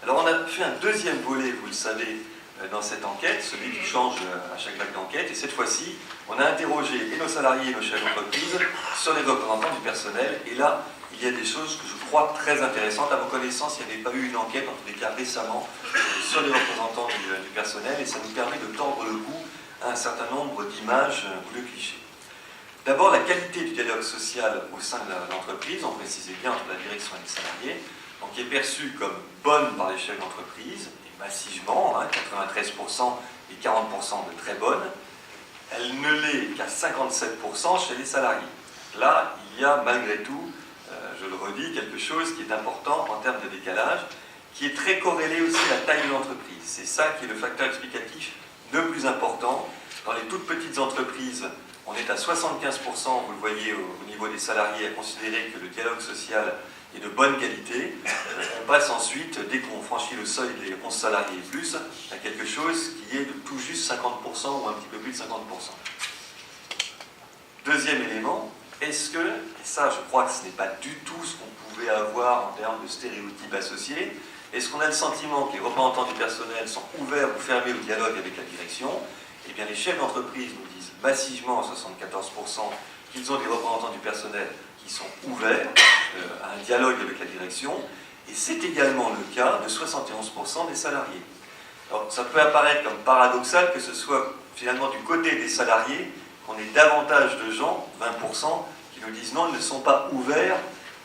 Alors on a fait un deuxième volet, vous le savez, dans cette enquête, celui qui change à chaque vague d'enquête, et cette fois-ci, on a interrogé et nos salariés et nos chefs d'entreprise sur les représentants du personnel, et là, il y a des choses que je crois très intéressantes. À vos connaissances, il n'y avait pas eu une enquête, en tous les cas récemment, sur les représentants du personnel, et ça nous permet de tordre le cou à un certain nombre d'images ou de clichés. D'abord, la qualité du dialogue social au sein de l'entreprise, on précisait bien entre la direction et les salariés, donc qui est perçue comme bonne par les chefs d'entreprise, et massivement, 93% et 40% de très bonne. Elle ne l'est qu'à 57% chez les salariés. Là, il y a malgré tout, je le redis, quelque chose qui est important en termes de décalage, qui est très corrélé aussi à la taille de l'entreprise. C'est ça qui est le facteur explicatif le plus important. Dans les toutes petites entreprises, on est à 75%, vous le voyez au niveau des salariés, à considérer que le dialogue social est de bonne qualité. On passe ensuite, dès qu'on franchit le seuil des 11 salariés et plus, à quelque chose qui est de tout juste 50% ou un petit peu plus de 50%. Deuxième élément, est-ce que, et ça je crois que ce n'est pas du tout ce qu'on pouvait avoir en termes de stéréotypes associés, est-ce qu'on a le sentiment que les représentants du personnel sont ouverts ou fermés au dialogue avec la direction? Eh bien les chefs d'entreprise nous disent massivement à 74% qu'ils ont des représentants du personnel qui sont ouverts à un dialogue avec la direction, et c'est également le cas de 71% des salariés. Alors ça peut apparaître comme paradoxal que ce soit finalement du côté des salariés qu'on ait davantage de gens, 20%, qui nous disent non, ils ne sont pas ouverts,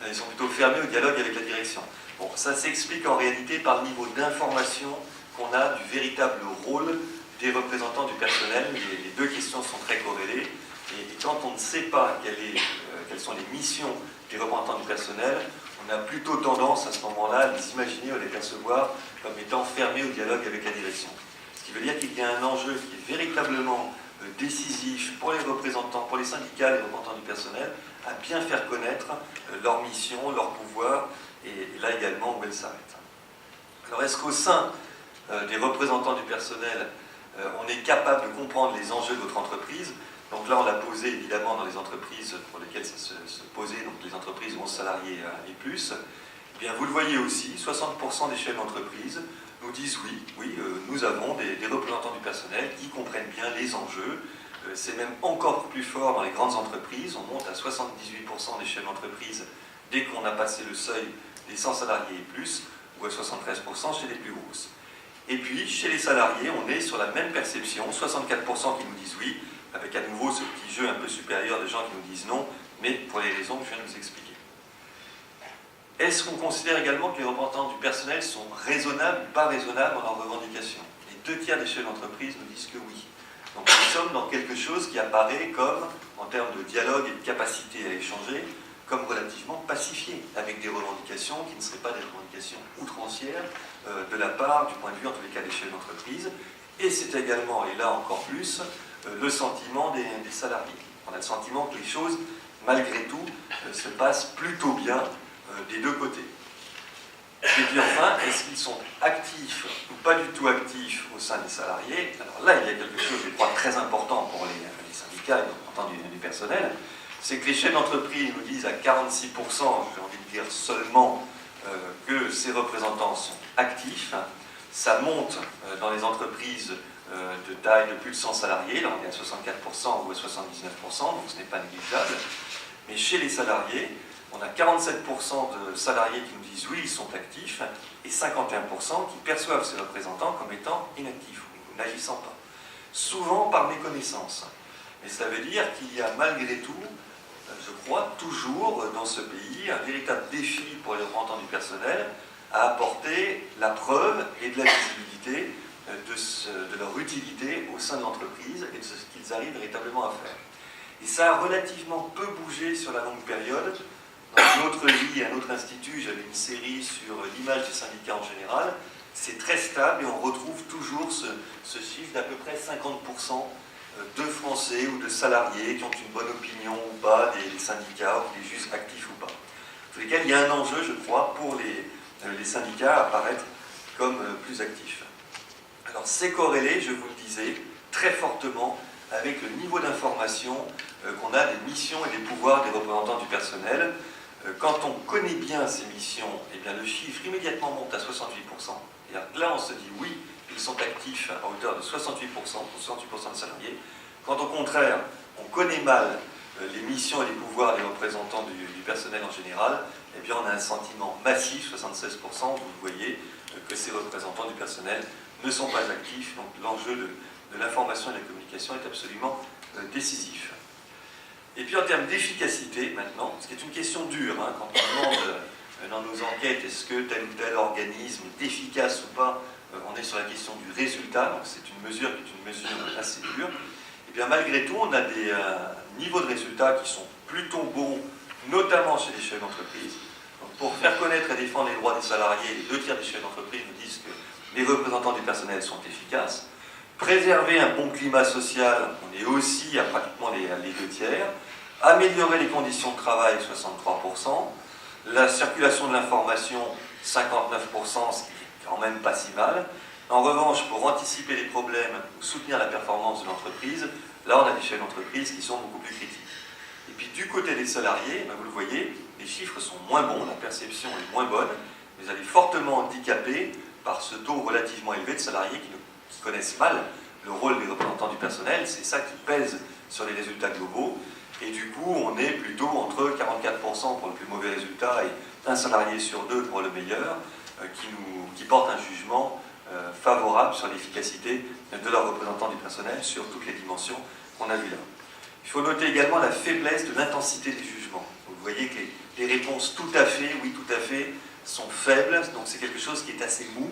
ils sont plutôt fermés au dialogue avec la direction. Bon, ça s'explique en réalité par le niveau d'information qu'on a du véritable rôle des représentants du personnel. Les deux questions sont très corrélées, et quand on ne sait pas quelles sont les missions des représentants du personnel, on a plutôt tendance à ce moment-là à les imaginer ou à les percevoir comme étant fermés au dialogue avec la direction. Ce qui veut dire qu'il y a un enjeu qui est véritablement décisif pour les représentants, pour les syndicats, les représentants du personnel, à bien faire connaître leur mission, leur pouvoir, et là également où elles s'arrêtent. Alors est-ce qu'au sein des représentants du personnel, on est capable de comprendre les enjeux de votre entreprise? Donc là on l'a posé évidemment dans les entreprises pour lesquelles ça se posait, donc les entreprises où 11 salariés et plus. Eh bien vous le voyez aussi, 60% des chefs d'entreprise nous disent oui, nous avons des représentants du personnel qui comprennent bien les enjeux. C'est même encore plus fort dans les grandes entreprises, on monte à 78% des chefs d'entreprise dès qu'on a passé le seuil des 100 salariés et plus, ou à 73% chez les plus grosses. Et puis, chez les salariés, on est sur la même perception, 64% qui nous disent oui, avec à nouveau ce petit jeu un peu supérieur de gens qui nous disent non, mais pour les raisons que je viens de vous expliquer. Est-ce qu'on considère également que les représentants du personnel sont raisonnables ou pas raisonnables dans leurs revendications? Les 2/3 des chefs d'entreprise nous disent que oui. Donc nous sommes dans quelque chose qui apparaît comme, en termes de dialogue et de capacité à échanger, comme relativement pacifié, avec des revendications qui ne seraient pas des revendications outrancières de la part, du point de vue en tous les cas des chefs d'entreprise. Et c'est également, et là encore plus, le sentiment des salariés. On a le sentiment que les choses, malgré tout, se passent plutôt bien des deux côtés. Et puis enfin, est-ce qu'ils sont actifs ou pas du tout actifs au sein des salariés? Alors là, il y a quelque chose, je crois, très important pour les syndicats et les représentants du personnel, c'est que les chefs d'entreprise nous disent à 46%, j'ai envie de dire seulement, que ces représentants sont actifs. Ça monte dans les entreprises de taille de plus de 100 salariés, là on est à 64% ou à 79%, donc ce n'est pas négligeable. Mais chez les salariés, on a 47% de salariés qui nous disent oui, ils sont actifs, et 51% qui perçoivent ces représentants comme étant inactifs, ou n'agissant pas. Souvent par méconnaissance. Et ça veut dire qu'il y a malgré tout, je crois, toujours dans ce pays, un véritable défi pour les représentants du personnel à apporter la preuve et de la visibilité de leur utilité au sein de l'entreprise et de ce qu'ils arrivent véritablement à faire. Et ça a relativement peu bougé sur la longue période. Dans une autre vie, un autre institut, j'avais une série sur l'image des syndicats en général. C'est très stable et on retrouve toujours ce chiffre d'à peu près 50% de Français ou de salariés qui ont une bonne opinion ou pas des syndicats, ou des juges actifs ou pas. Dans tous les cas, il y a un enjeu, je crois, pour les syndicats à apparaître comme plus actifs. Alors c'est corrélé, je vous le disais, très fortement avec le niveau d'information qu'on a des missions et des pouvoirs des représentants du personnel. quand on connaît bien ces missions, eh bien, le chiffre immédiatement monte à 68%. Et là, on se dit oui, ils sont actifs à hauteur de 68%, pour 68% de salariés. Quand au contraire, on connaît mal les missions et les pouvoirs des représentants du personnel en général, eh bien, on a un sentiment massif, 76%, vous le voyez, que ces représentants du personnel ne sont pas actifs. Donc l'enjeu de l'information et de la communication est absolument décisif. Et puis en termes d'efficacité, maintenant, ce qui est une question dure, hein, quand on demande dans nos enquêtes est-ce que tel ou tel organisme est efficace ou pas, on est sur la question du résultat, donc c'est une mesure qui est une mesure assez dure. Et bien malgré tout, on a des niveaux de résultats qui sont plutôt bons, notamment chez les chefs d'entreprise. Pour faire connaître et défendre les droits des salariés, les 2 tiers des chefs d'entreprise nous disent que les représentants du personnel sont efficaces. Préserver un bon climat social, on est aussi à pratiquement les 2 tiers. Améliorer les conditions de travail, 63%. La circulation de l'information, 59%, ce qui est quand même pas si mal. En revanche, pour anticiper les problèmes ou soutenir la performance de l'entreprise, là on a des chefs d'entreprise qui sont beaucoup plus critiques. Et puis du côté des salariés, vous le voyez, les chiffres sont moins bons, la perception est moins bonne, mais elle est fortement handicapée par ce taux relativement élevé de salariés qui connaissent mal le rôle des représentants du personnel. C'est ça qui pèse sur les résultats globaux. Et du coup, on est plutôt entre 44% pour le plus mauvais résultat et 1 salarié sur 2 pour le meilleur, qui porte un jugement favorable sur l'efficacité de leurs représentants du personnel sur toutes les dimensions qu'on a vues là. Il faut noter également la faiblesse de l'intensité des jugements. Vous voyez que les réponses tout à fait, oui tout à fait, sont faibles, donc c'est quelque chose qui est assez mou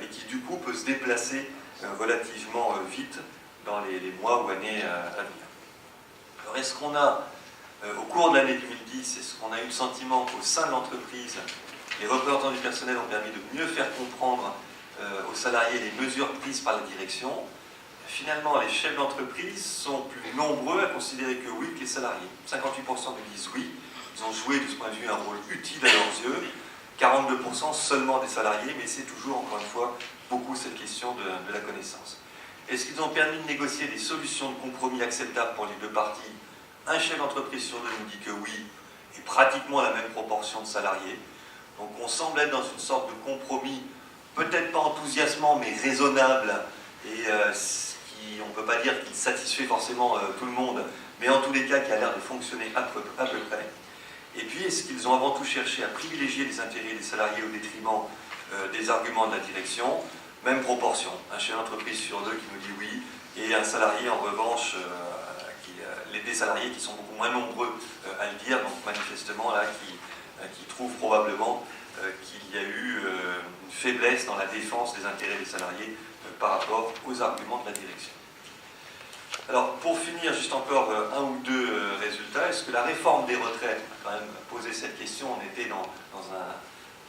et qui du coup peut se déplacer relativement vite dans les mois ou années à venir. Alors est-ce qu'on a, au cours de l'année 2010, est-ce qu'on a eu le sentiment qu'au sein de l'entreprise, les représentants du personnel ont permis de mieux faire comprendre aux salariés les mesures prises par la direction? Finalement, les chefs d'entreprise sont plus nombreux à considérer que oui que les salariés. 58% nous disent oui, ils ont joué de ce point de vue un rôle utile à leurs yeux, 42% seulement des salariés, mais c'est toujours, encore une fois, beaucoup cette question de la connaissance. Est-ce qu'ils ont permis de négocier des solutions de compromis acceptables pour les 2 parties? Un chef d'entreprise sur 2 nous dit que oui, et pratiquement la même proportion de salariés. Donc on semble être dans une sorte de compromis, peut-être pas enthousiasmant, mais raisonnable, et on ne peut pas dire qu'il satisfait forcément tout le monde, mais en tous les cas qui a l'air de fonctionner à peu près. Et puis, est-ce qu'ils ont avant tout cherché à privilégier les intérêts des salariés au détriment des arguments de la direction? Même proportion, un chef d'entreprise sur 2 qui nous dit oui, et un salarié en revanche, des salariés qui sont beaucoup moins nombreux à le dire, donc manifestement là, qui trouvent probablement qu'il y a eu une faiblesse dans la défense des intérêts des salariés par rapport aux arguments de la direction. Alors, pour finir, juste encore 1 ou 2 résultats. Est-ce que la réforme des retraites, on a quand même posé cette question, on était dans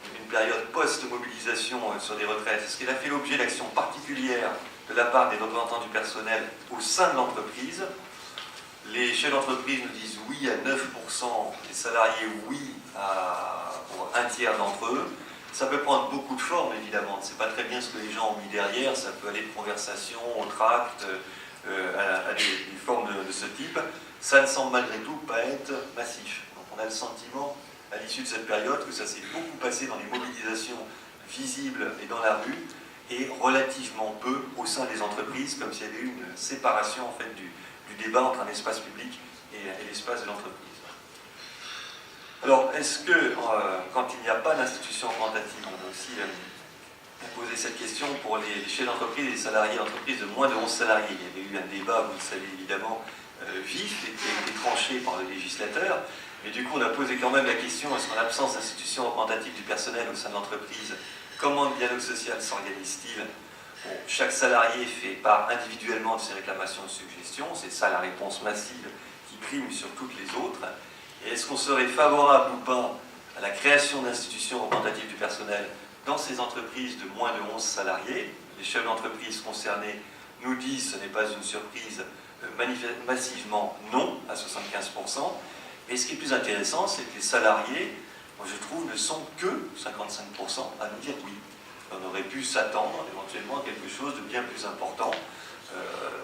une période post-mobilisation sur des retraites, est-ce qu'elle a fait l'objet d'actions particulières de la part des représentants du personnel au sein de l'entreprise? Les chefs d'entreprise nous disent oui à 9%, les salariés oui pour 1 tiers d'entre eux. Ça peut prendre beaucoup de formes, évidemment. On ne sait pas très bien ce que les gens ont mis derrière. Ça peut aller de conversation, au tract, à des formes de ce type. Ça ne semble malgré tout pas être massif. Donc on a le sentiment, à l'issue de cette période, que ça s'est beaucoup passé dans les mobilisations visibles et dans la rue, et relativement peu au sein des entreprises, comme s'il y avait eu une séparation en fait, du débat entre un espace public et l'espace de l'entreprise. Alors, est-ce que, quand il n'y a pas d'institution représentative, on a aussi posé cette question pour les chefs d'entreprise et les salariés d'entreprise de moins de 11 salariés. Il y avait eu un débat, vous le savez évidemment, vif, et qui a été tranché par le législateur. Mais du coup, on a posé quand même la question, est-ce qu'en l'absence d'institution représentative du personnel au sein de l'entreprise, comment le dialogue social s'organise-t-il? Bon, chaque salarié fait part individuellement de ses réclamations et suggestions, c'est ça la réponse massive qui prime sur toutes les autres. Et est-ce qu'on serait favorable ou pas à la création d'institutions représentatives du personnel dans ces entreprises de moins de 11 salariés? Les chefs d'entreprise concernés nous disent, ce n'est pas une surprise, massivement non, à 75%. Et ce qui est plus intéressant, c'est que les salariés, moi je trouve, ne sont que 55% à nous dire oui. On aurait pu s'attendre éventuellement à quelque chose de bien plus important.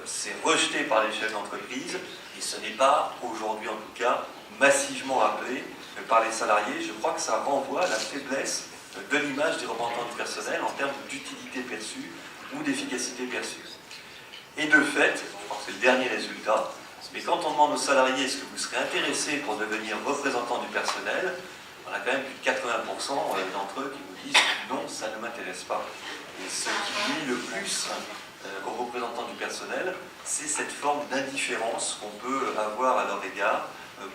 C'est rejeté par les chefs d'entreprise et ce n'est pas, aujourd'hui en tout cas, massivement appelé par les salariés, je crois que ça renvoie à la faiblesse de l'image des représentants du personnel en termes d'utilité perçue ou d'efficacité perçue. Et de fait, je pense que c'est le dernier résultat, mais quand on demande aux salariés est-ce que vous serez intéressés pour devenir représentant du personnel, on a quand même plus de 80% d'entre eux qui nous disent non, ça ne m'intéresse pas. Et ce qui nuit le plus aux représentants du personnel, c'est cette forme d'indifférence qu'on peut avoir à leur égard,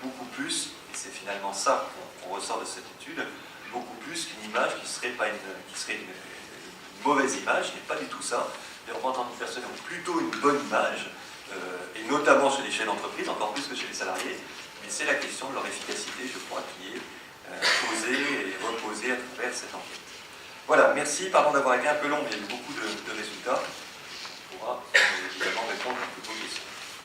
beaucoup plus, et c'est finalement ça qu'on ressort de cette étude, beaucoup plus qu'une image qui serait une mauvaise image, ce n'est pas du tout ça. Les représentants du personnel ont plutôt une bonne image, et notamment chez les chefs d'entreprise, encore plus que chez les salariés, mais c'est la question de leur efficacité, je crois, qui est posée et reposée à travers cette enquête. Voilà, merci, pardon d'avoir été un peu long, mais il y a eu beaucoup de résultats. On pourra évidemment répondre à toutes vos questions.